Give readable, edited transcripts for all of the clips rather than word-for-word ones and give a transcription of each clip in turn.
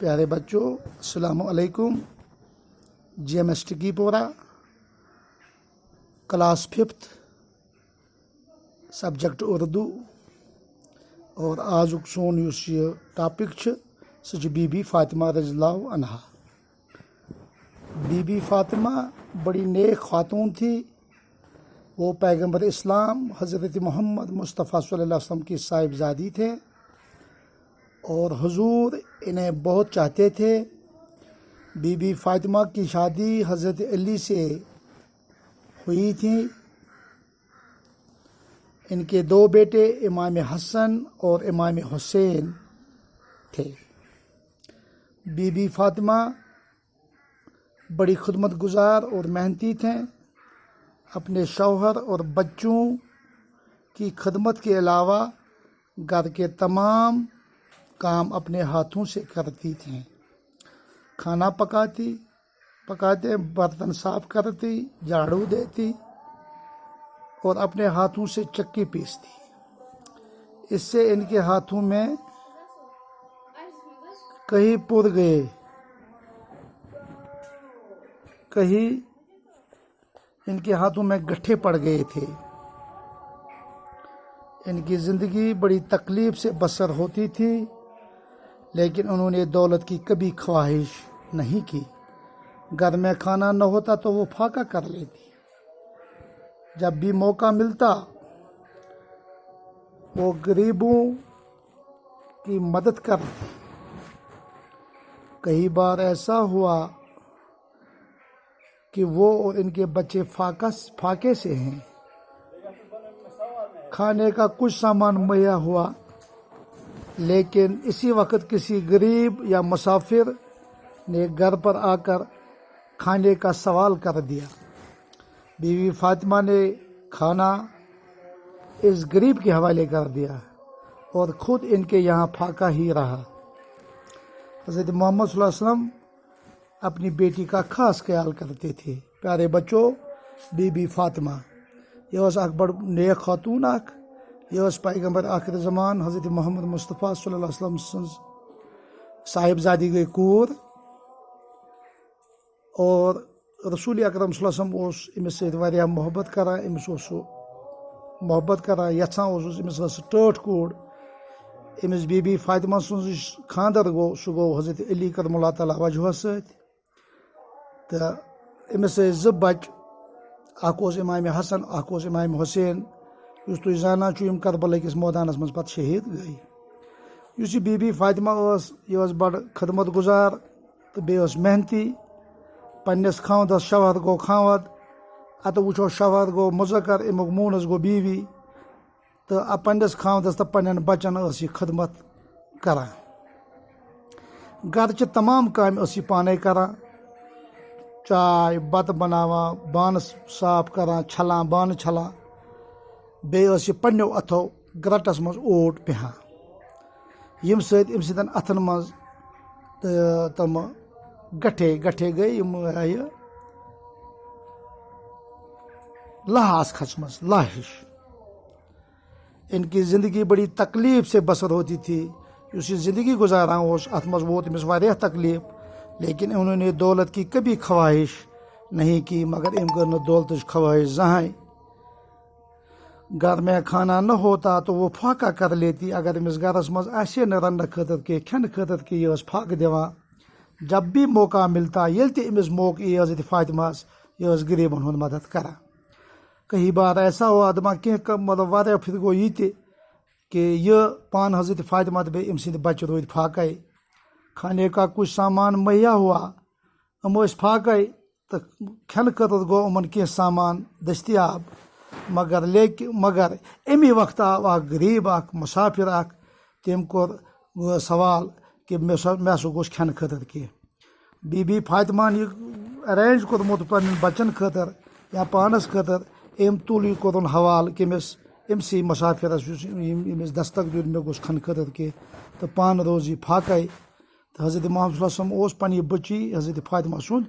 پیارے بچوں، السلام علیکم۔ جی ایم ایس ٹی پورا کلاس 5 سبجیکٹ اردو، اور آزک سون یہ ٹاپک سہ بی بی فاطمہ رضی اللہ عنہا۔ بی بی فاطمہ بڑی نیک خاتون تھی۔ وہ پیغمبر اسلام حضرت محمد مصطفیٰ صلی اللہ علیہ وسلم کی صاحبزادی تھے، اور حضور انہیں بہت چاہتے تھے۔ بی بی فاطمہ کی شادی حضرت علی سے ہوئی تھی۔ ان کے 2 بیٹے امام حسن اور امام حسین تھے۔ بی بی فاطمہ بڑی خدمت گزار اور محنتی تھیں۔ اپنے شوہر اور بچوں کی خدمت کے علاوہ گھر کے تمام کام اپنے ہاتھوں سے کرتی تھیں۔ کھانا پکاتے، برتن صاف کرتی، جھاڑو دیتی، اور اپنے ہاتھوں سے چکی پیستی۔ اس سے ان کے ہاتھوں میں کہیں پور گئے، کہیں ان کے ہاتھوں میں گٹھے پڑ گئے تھے۔ ان کی زندگی بڑی تکلیف سے بسر ہوتی تھی، لیکن انہوں نے دولت کی کبھی خواہش نہیں کی۔ گھر میں کھانا نہ ہوتا تو وہ فاقہ کر لیتی۔ جب بھی موقع ملتا وہ غریبوں کی مدد کرتی۔ کئی بار ایسا ہوا کہ وہ اور ان کے بچے فاقے سے ہیں۔ کھانے کا کچھ سامان مہیا ہوا، لیکن اسی وقت کسی غریب یا مسافر نے گھر پر آ کر کھانے کا سوال کر دیا۔ بی بی فاطمہ نے کھانا اس غریب کے حوالے کر دیا، اور خود ان کے یہاں فاقہ ہی رہا۔ حضرت محمد صلی اللہ علیہ وسلم اپنی بیٹی کا خاص خیال کرتے تھے۔ پیارے بچوں، بی بی فاطمہ یہ اک بڑ نیک خاتون یہ پیغمبر آخر زمان حضرت محمد مصطفیٰ صلی اللہ علیہ وسلم سنز صاحبزادی گئی کور، اور رسول اکرم صلی اللہ علیہ وسلم امس ستھ محبت کران، امس محبت کران، یژھان امس ٹٲٹھ کوٗر۔ امس بی بی فاطمہ سن خاندر گو، سہ گو حضرت علی کرم اللہ تعالیٰ وجہ ستھ۔ تو امس 2 بچہ، اکھ امام حسن، اکھ امام حسین، یس تھی زانان چھو یم کربلا کس میدانس مز پتہ شہید گئی۔ یس یہ بی بی فاطمہ یہ بڑ خدمت گزار تو بیس محنتی۔ پنس خاندس شوہر گو خاند، اتہ وچھو شوہر گو مذکر، امیک مونس گو بیوی، تو پنس خاندس تو پنن بچن یہ خدمت کران۔ گھرچہ تمام کام یہ پانے کران، چائے بتہ بناوان، بانہ صاف کران، چھلان بانہ چھلان، بیٚیہِ یہ پننیو اتھو گرٹس مز اوٹ پہان، یم سۭتۍ اتھن مز تم گٹھے گئی، یم لاہ کھچمژ، لاہ ہش۔ ان کی زندگی بڑی تکلیف سے بسر ہوتی تھی۔ اس زندگی گزاران ات مز ووت امس واریاہ تکلیف، لیکن انہوں نے دولت کی کبھی خواہش نہیں کی، مگر ام کر نہ دولتچ خواہش زہاں۔ گھر میں کھانا نہ ہوتا تو وہ فاقہ کر لیتی۔ اگر امس گھرس مز آسے نہ رننہ خاطر کی کھین خاطر کی یہ فاقہ دیوان۔ جب بھی موقع ملتا، یل تہ امس موقع یہ حضرت فاطمہ یہ غریبن ہند مدد کران۔ کئی بار ایسا ہوا دپان کی مطلب واریاہ پھر گو یہ تہ کہ یہ پان حضرت فاطمہ تو ام سند بچہ رود فاقے۔ کھانے کا کچھ سامان مہیا ہوا، ام فاقے، تو کھین خاطر گو امن کی سامان دستیاب، مگر امی وقت آو اخ غریب اخ مسافر اخ، تم کور سوال کہ مے ہسا گوش کھین خاطر کی۔ بی بی فاطمہ یہ ارینج کورمت پنن بچن خاطر یا پانس خاطر، ام تل یہ کورن حوالہ کہ امسی مسافرس امس دستک دیت مے گوش کھین خاطر کی، تو پان روز یہ فاقے۔ تو حضرت محمد صلی اللہ علیہ وسلم پنہ بچی حضرت فاطمہ سند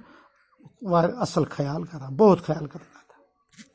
اصل خیال کران، بہت خیال کران۔